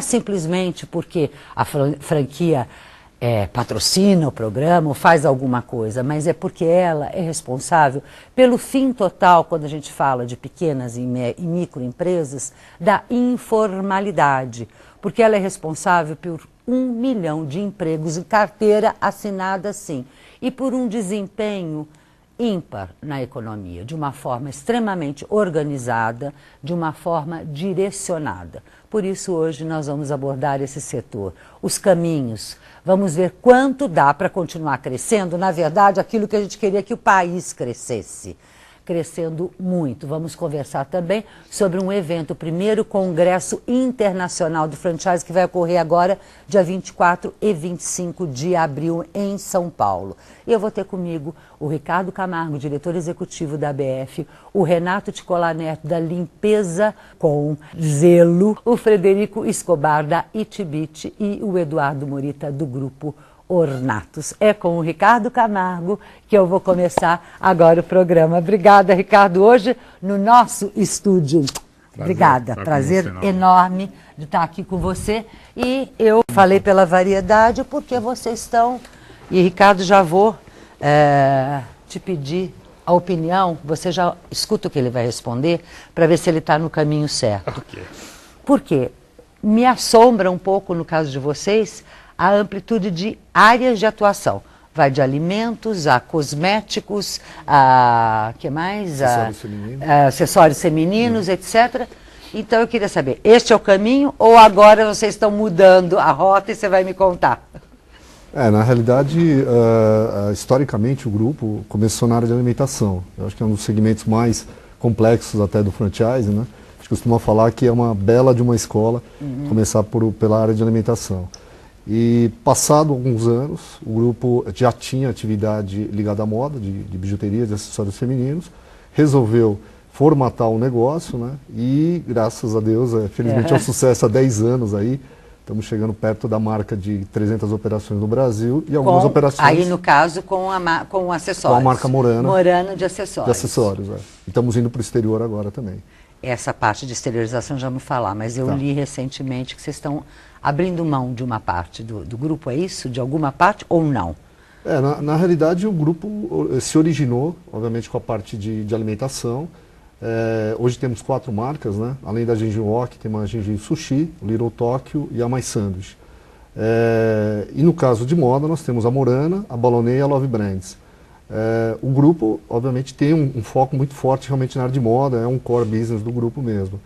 é simplesmente porque a franquia patrocina o programa ou faz alguma coisa, mas é porque ela é responsável pelo fim total, quando a gente fala de pequenas e microempresas, da informalidade, porque ela é responsável por 1 milhão de empregos em carteira assinada, sim, e por um desempenho ímpar na economia, de uma forma extremamente organizada, de uma forma direcionada. Por isso, hoje, nós vamos abordar esse setor, os caminhos. Vamos ver quanto dá para continuar crescendo, na verdade, aquilo que a gente queria que o país crescesse. Crescendo muito. Vamos conversar também sobre um evento, o primeiro Congresso Internacional do Franchise, que vai ocorrer agora, dia 24 e 25 de abril, em São Paulo. E eu vou ter comigo o Ricardo Camargo, diretor executivo da ABF, o Renato Ticolá Neto, da Limpeza com Zelo, o Frederico Escobar, da Itibit, e o Eduardo Morita, do Grupo Ornatos. É com o Ricardo Camargo que eu vou começar agora o programa. Obrigada, Ricardo. Hoje, no nosso estúdio. Obrigada. Prazer enorme de estar aqui com você. E eu falei pela variedade porque vocês estão... E, Ricardo, já vou te pedir a opinião. Você já escuta o que ele vai responder para ver se ele está no caminho certo. Okay. Porque me assombra um pouco, no caso de vocês, a amplitude de áreas de atuação. Vai de alimentos a cosméticos, a que mais? Acessórios femininos, etc. Então eu queria saber, este é o caminho ou agora vocês estão mudando a rota e você vai me contar? Na realidade, historicamente o grupo começou na área de alimentação. Eu acho que é um dos segmentos mais complexos até do franchise, né? A gente costuma falar que é uma bela de uma escola começar pela área de alimentação. E passado alguns anos, o grupo já tinha atividade ligada à moda, de bijuteria, de acessórios femininos, resolveu formatar o negócio, né? E graças a Deus, felizmente é um sucesso há 10 anos aí, estamos chegando perto da marca de 300 operações no Brasil e algumas operações... Aí no caso com acessórios. Com a marca Morana. Morana de acessórios. De acessórios, E estamos indo para o exterior agora também. Essa parte de exteriorização já vamos falar, mas eu li recentemente que vocês estão abrindo mão de uma parte do grupo, é isso? De alguma parte ou não? Na realidade o grupo se originou, obviamente, com a parte de alimentação. Hoje temos 4 marcas, né? Além da Genjin Wok, tem a Genjin Sushi, o Little Tokyo e a My Sandwich. E no caso de moda nós temos a Morana, a Balonê e a Love Brands. O grupo, obviamente, tem um foco muito forte realmente na área de moda, é um core business do grupo mesmo.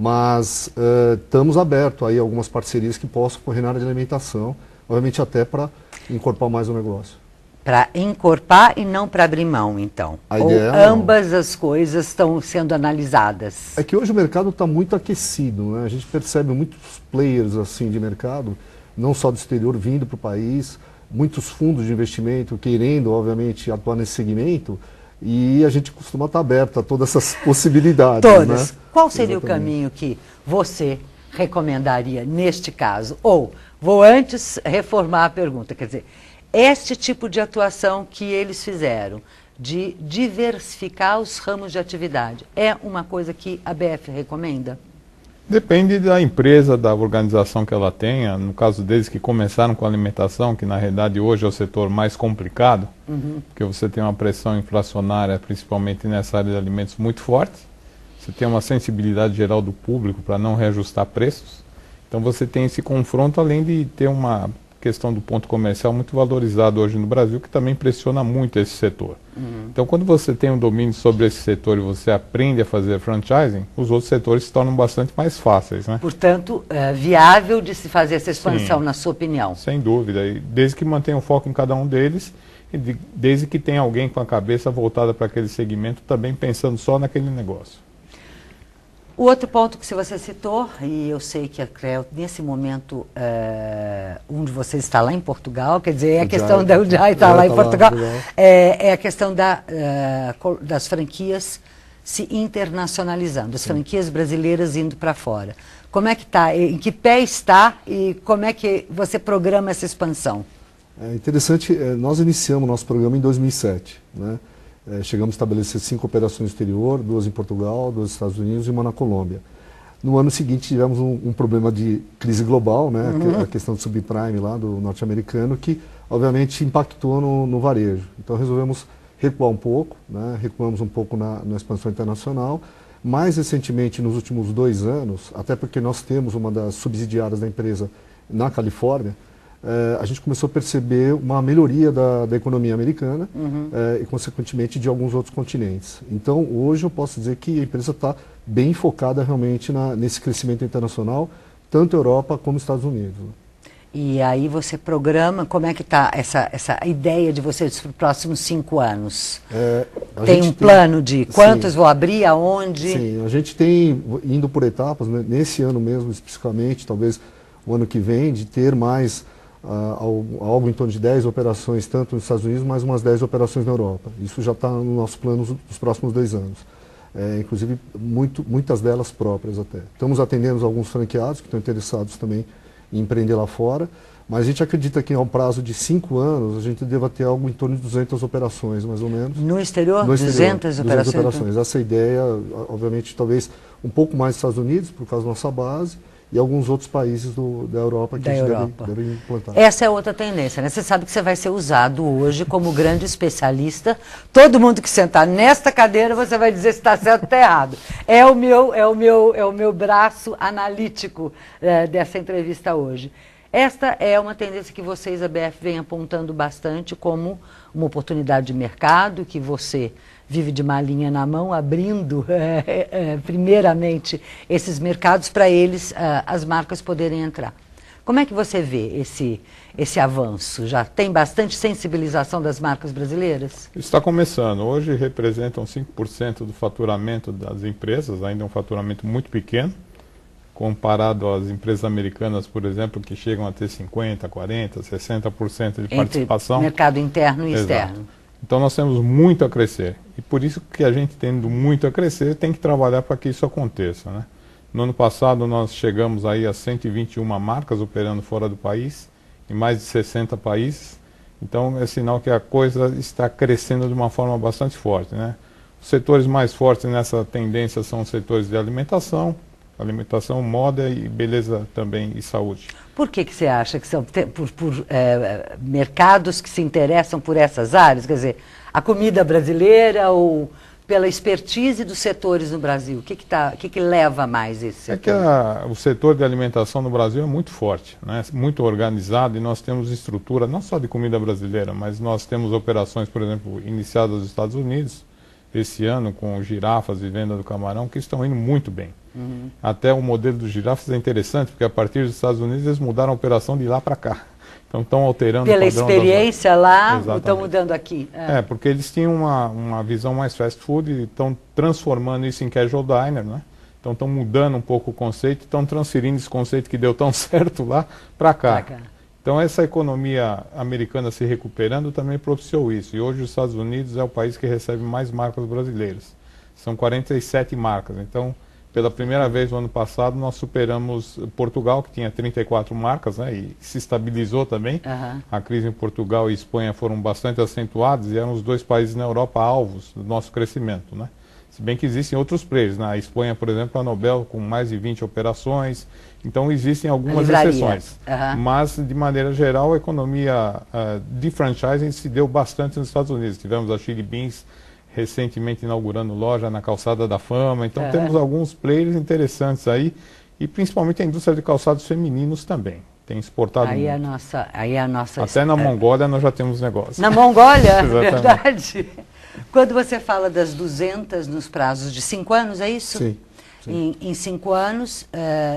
Mas estamos abertos aí a algumas parcerias que possam correr na área de alimentação, obviamente até para encorpar mais o negócio. Para encorpar e não para abrir mão, então? Ou ambas as coisas estão sendo analisadas? É que hoje o mercado está muito aquecido, né? A gente percebe muitos players assim de mercado, não só do exterior, vindo para o país, muitos fundos de investimento querendo, obviamente, atuar nesse segmento, e a gente costuma estar aberto a todas essas possibilidades. Todas. Né? Qual seria o caminho que você recomendaria neste caso? Ou, vou antes reformar a pergunta, quer dizer, este tipo de atuação que eles fizeram, de diversificar os ramos de atividade, é uma coisa que a BF recomenda? Depende da empresa, da organização que ela tenha. No caso deles que começaram com a alimentação, que na realidade hoje é o setor mais complicado, porque você tem uma pressão inflacionária, principalmente nessa área de alimentos, muito forte. Você tem uma sensibilidade geral do público para não reajustar preços. Então você tem esse confronto, além de ter uma questão do ponto comercial muito valorizado hoje no Brasil, que também pressiona muito esse setor. Então, quando você tem um domínio sobre esse setor e você aprende a fazer franchising, os outros setores se tornam bastante mais fáceis, né? Portanto, é viável de se fazer essa expansão, na sua opinião? Sem dúvida, e desde que mantenha o foco em cada um deles, e desde que tenha alguém com a cabeça voltada para aquele segmento, também pensando só naquele negócio. O outro ponto que você citou, e eu sei que nesse momento um de vocês está lá em Portugal, quer dizer, é a questão da Ujai está lá em Portugal, é a questão das franquias se internacionalizando, as franquias brasileiras indo para fora. Como é que está? Em que pé está e como é que você programa essa expansão? É interessante, nós iniciamos nosso programa em 2007, né? Chegamos a estabelecer 5 operações no exterior, 2 em Portugal, 2 nos Estados Unidos e 1 na Colômbia. No ano seguinte tivemos um problema de crise global, né? A questão do subprime lá do norte-americano, que obviamente impactou no varejo. Então resolvemos recuar um pouco, né? Recuamos um pouco na expansão internacional. Mais recentemente, nos últimos 2 anos, até porque nós temos uma das subsidiárias da empresa na Califórnia, a gente começou a perceber uma melhoria da economia americana e, consequentemente, de alguns outros continentes. Então, hoje eu posso dizer que a empresa está bem focada realmente nesse crescimento internacional, tanto Europa como Estados Unidos. E aí você programa, como é que está essa ideia de vocês para os próximos 5 anos? Tem um plano de quantos vou abrir, aonde? Sim, a gente tem, indo por etapas, né, nesse ano mesmo especificamente, talvez o ano que vem, de ter mais algo em torno de 10 operações, tanto nos Estados Unidos, mais umas 10 operações na Europa. Isso já está no nosso plano dos próximos 2 anos. Inclusive, muitas delas próprias até. Estamos atendendo alguns franqueados que estão interessados também em empreender lá fora, mas a gente acredita que ao prazo de 5 anos a gente deva ter algo em torno de 200 operações, mais ou menos. No exterior? 200 operações. Essa ideia, obviamente, talvez um pouco mais nos Estados Unidos, por causa da nossa base, e alguns outros países da Europa que a gente deve implantar. Essa é outra tendência, né? Você sabe que você vai ser usado hoje como grande especialista. Todo mundo que sentar nesta cadeira, você vai dizer se está certo ou está errado. É o meu braço analítico dessa entrevista hoje. Esta é uma tendência que vocês, a BF, vem apontando bastante como uma oportunidade de mercado, que você vive de malinha na mão, abrindo primeiramente esses mercados para eles, as marcas poderem entrar. Como é que você vê esse avanço? Já tem bastante sensibilização das marcas brasileiras? Está começando. Hoje representam 5% do faturamento das empresas, ainda é um faturamento muito pequeno, comparado às empresas americanas, por exemplo, que chegam a ter 50%, 40%, 60% de participação. Entre mercado interno e externo. Então nós temos muito a crescer. E por isso que a gente, tendo muito a crescer, tem que trabalhar para que isso aconteça, né? No ano passado nós chegamos aí a 121 marcas operando fora do país, em mais de 60 países. Então é sinal que a coisa está crescendo de uma forma bastante forte, né? Os setores mais fortes nessa tendência são os setores de alimentação, moda e beleza também e saúde. Por que você acha que são por mercados que se interessam por essas áreas? Quer dizer, a comida brasileira ou pela expertise dos setores no Brasil? O que leva mais esse setor? É que o setor de alimentação no Brasil é muito forte, né? Muito organizado, e nós temos estrutura, não só de comida brasileira, mas nós temos operações, por exemplo, iniciadas nos Estados Unidos, esse ano, com girafas e venda do camarão, que estão indo muito bem. Até o modelo dos girafas é interessante, porque a partir dos Estados Unidos eles mudaram a operação de lá para cá. Então estão alterando pela o padrão experiência lá, exatamente. Estão mudando aqui. Porque eles tinham uma visão mais fast food e estão transformando isso em casual diner, né? Então estão mudando um pouco o conceito, estão transferindo esse conceito que deu tão certo lá para cá. Então essa economia americana se recuperando também propiciou isso. E hoje os Estados Unidos é o país que recebe mais marcas brasileiras. São 47 marcas. Então, pela primeira vez no ano passado, nós superamos Portugal, que tinha 34 marcas, né, e se estabilizou também. A crise em Portugal e Espanha foram bastante acentuadas e eram os 2 países na Europa alvos do nosso crescimento, né? Se bem que existem outros players. Na Espanha, por exemplo, a Nobel com mais de 20 operações. Então existem algumas exceções. Mas, de maneira geral, a economia de franchising se deu bastante nos Estados Unidos. Tivemos a Chili Beans recentemente inaugurando loja na Calçada da Fama. Então temos alguns players interessantes aí. E principalmente a indústria de calçados femininos também. Tem exportado muito. Aí a nossa Até na Mongólia nós já temos negócio. Na Mongólia? Verdade. Quando você fala das 200 nos prazos de 5 anos, é isso? Sim. Em 5 anos,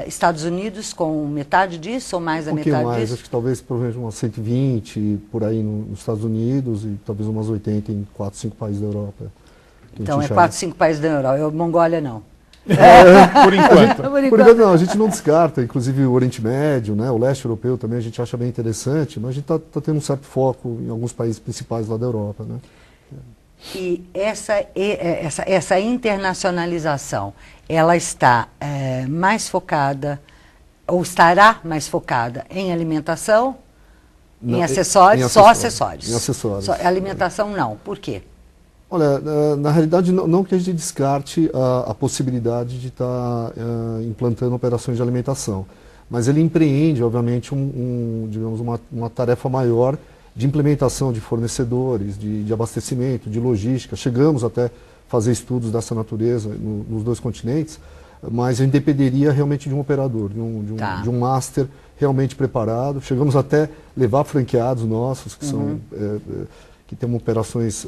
Estados Unidos com metade disso ou mais da metade mais, disso? acho que talvez provavelmente umas 120 por aí nos Estados Unidos e talvez umas 80 em 4, 5 países da Europa. Então é 4, 5 países da Europa, Mongólia não. Por enquanto. Por enquanto não, a gente não descarta, inclusive o Oriente Médio, né, o leste europeu também a gente acha bem interessante, mas a gente está tendo um certo foco em alguns países principais lá da Europa, né? E essa internacionalização, ela está mais focada, ou estará mais focada em alimentação, em acessórios, só acessórios? Em acessórios. Alimentação não, por quê? Olha, na realidade, não que a gente descarte a possibilidade de estar implantando operações de alimentação, mas ele empreende, obviamente, digamos, uma tarefa maior de implementação de fornecedores, de abastecimento, de logística. Chegamos até fazer estudos dessa natureza nos 2 continentes, mas a gente dependeria realmente de um operador, de um master realmente preparado. Chegamos até levar franqueados nossos, que são... que temos operações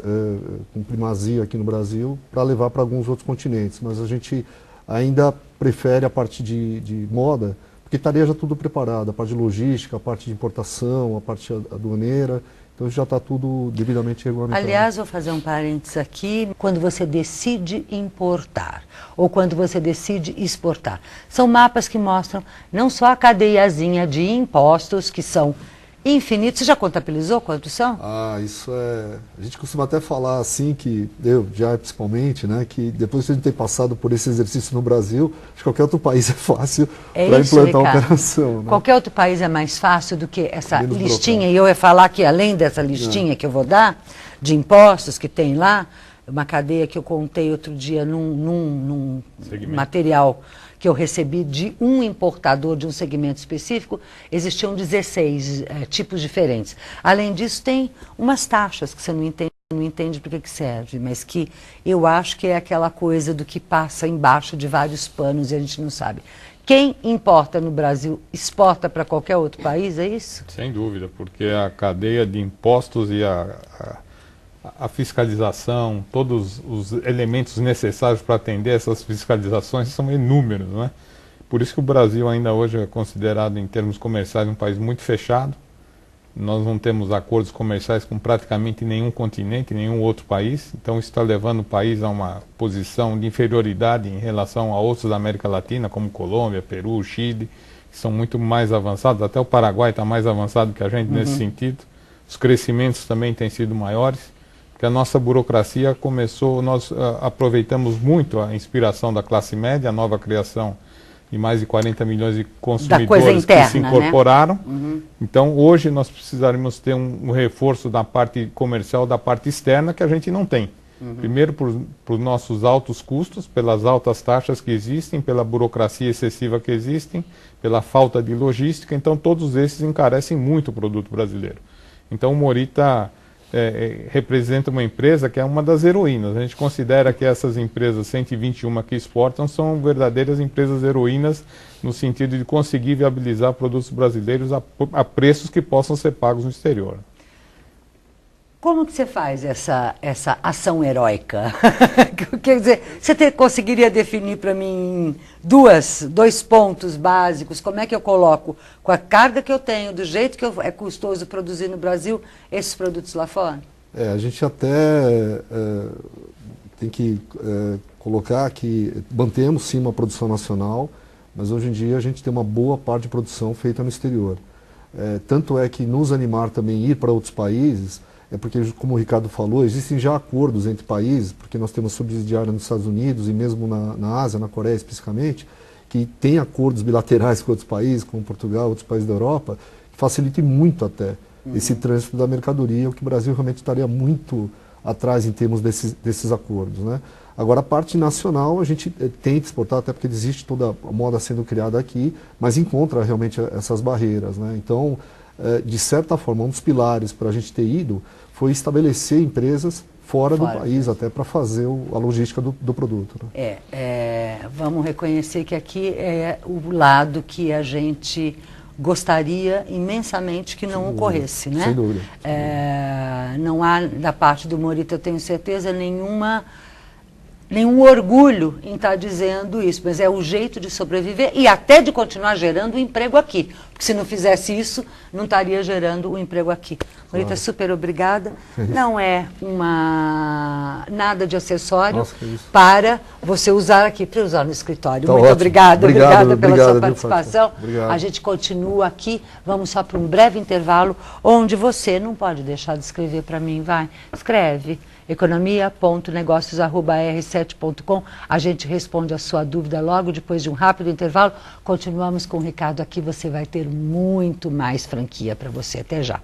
com primazia aqui no Brasil, para levar para alguns outros continentes. Mas a gente ainda prefere a parte de moda, porque estaria já tudo preparado, a parte de logística, a parte de importação, a parte aduaneira, então já está tudo devidamente regulamentado. Aliás, vou fazer um parênteses aqui, quando você decide importar ou quando você decide exportar, são mapas que mostram não só a cadeiazinha de impostos, que são infinitos. Você já contabilizou quantos são? Isso é... A gente costuma até falar assim, que eu já principalmente, né, que depois de a gente ter passado por esse exercício no Brasil, acho que qualquer outro país é fácil para implantar a operação. Né? Qualquer outro país é mais fácil do que essa listinha, e eu ia falar que além dessa listinha que eu vou dar, de impostos que tem lá, uma cadeia que eu contei outro dia num material que eu recebi de um importador de um segmento específico, existiam 16 tipos diferentes. Além disso, tem umas taxas que você não entende para que serve, mas que eu acho que é aquela coisa do que passa embaixo de vários panos e a gente não sabe. Quem importa no Brasil exporta para qualquer outro país, é isso? Sem dúvida, porque a cadeia de impostos e a fiscalização, todos os elementos necessários para atender essas fiscalizações são inúmeros, não é? Por isso que o Brasil ainda hoje é considerado, em termos comerciais, um país muito fechado. Nós não temos acordos comerciais com praticamente nenhum continente, nenhum outro país. Então isso está levando o país a uma posição de inferioridade em relação a outros da América Latina, como Colômbia, Peru, Chile, que são muito mais avançados. Até o Paraguai está mais avançado que a gente nesse sentido. Os crescimentos também têm sido maiores. Que a nossa burocracia começou, nós aproveitamos muito a inspiração da classe média, a nova criação de mais de 40 milhões de consumidores interna, que se incorporaram. Né? Então, hoje nós precisaríamos ter um reforço da parte comercial, da parte externa, que a gente não tem. Primeiro, por nossos altos custos, pelas altas taxas que existem, pela burocracia excessiva que existem, pela falta de logística. Então, todos esses encarecem muito o produto brasileiro. Então, o Morita... representa uma empresa que é uma das heroínas. A gente considera que essas empresas 121 que exportam são verdadeiras empresas heroínas no sentido de conseguir viabilizar produtos brasileiros a preços que possam ser pagos no exterior. Como que você faz essa ação heróica? Quer dizer, você conseguiria definir para mim dois pontos básicos? Como é que eu coloco, com a carga que eu tenho, do jeito que é custoso produzir no Brasil, esses produtos lá fora? A gente até tem que colocar que mantemos sim uma produção nacional, mas hoje em dia a gente tem uma boa parte de produção feita no exterior. Tanto é que nos animar também a ir para outros países, é porque, como o Ricardo falou, existem já acordos entre países, porque nós temos subsidiária nos Estados Unidos e mesmo na Ásia, na Coreia especificamente, que tem acordos bilaterais com outros países, como Portugal, outros países da Europa, que facilitem muito até esse trânsito da mercadoria, o que o Brasil realmente estaria muito atrás em termos desses acordos, né? Agora, a parte nacional, a gente tenta exportar, até porque existe toda a moda sendo criada aqui, mas encontra realmente essas barreiras, né? Então, de certa forma, um dos pilares para a gente ter ido foi estabelecer empresas fora do país, até para fazer a logística do produto. Né? Vamos reconhecer que aqui é o lado que a gente gostaria imensamente que não ocorresse, né? Sem dúvida. Não há, da parte do Morita, eu tenho certeza, nenhum orgulho em estar dizendo isso, mas é o jeito de sobreviver e até de continuar gerando emprego aqui. Porque se não fizesse isso, não estaria gerando o emprego aqui. Morita, super obrigada. Não é nada de acessório para você usar aqui, para usar no escritório. Muito obrigada pela sua participação. A gente continua aqui, vamos só para um breve intervalo, onde você não pode deixar de escrever para mim, vai, escreve. economia.negocios@r7.com. A gente responde a sua dúvida logo depois de um rápido intervalo. Continuamos com o Ricardo aqui, você vai ter muito mais franquia para você. Até já.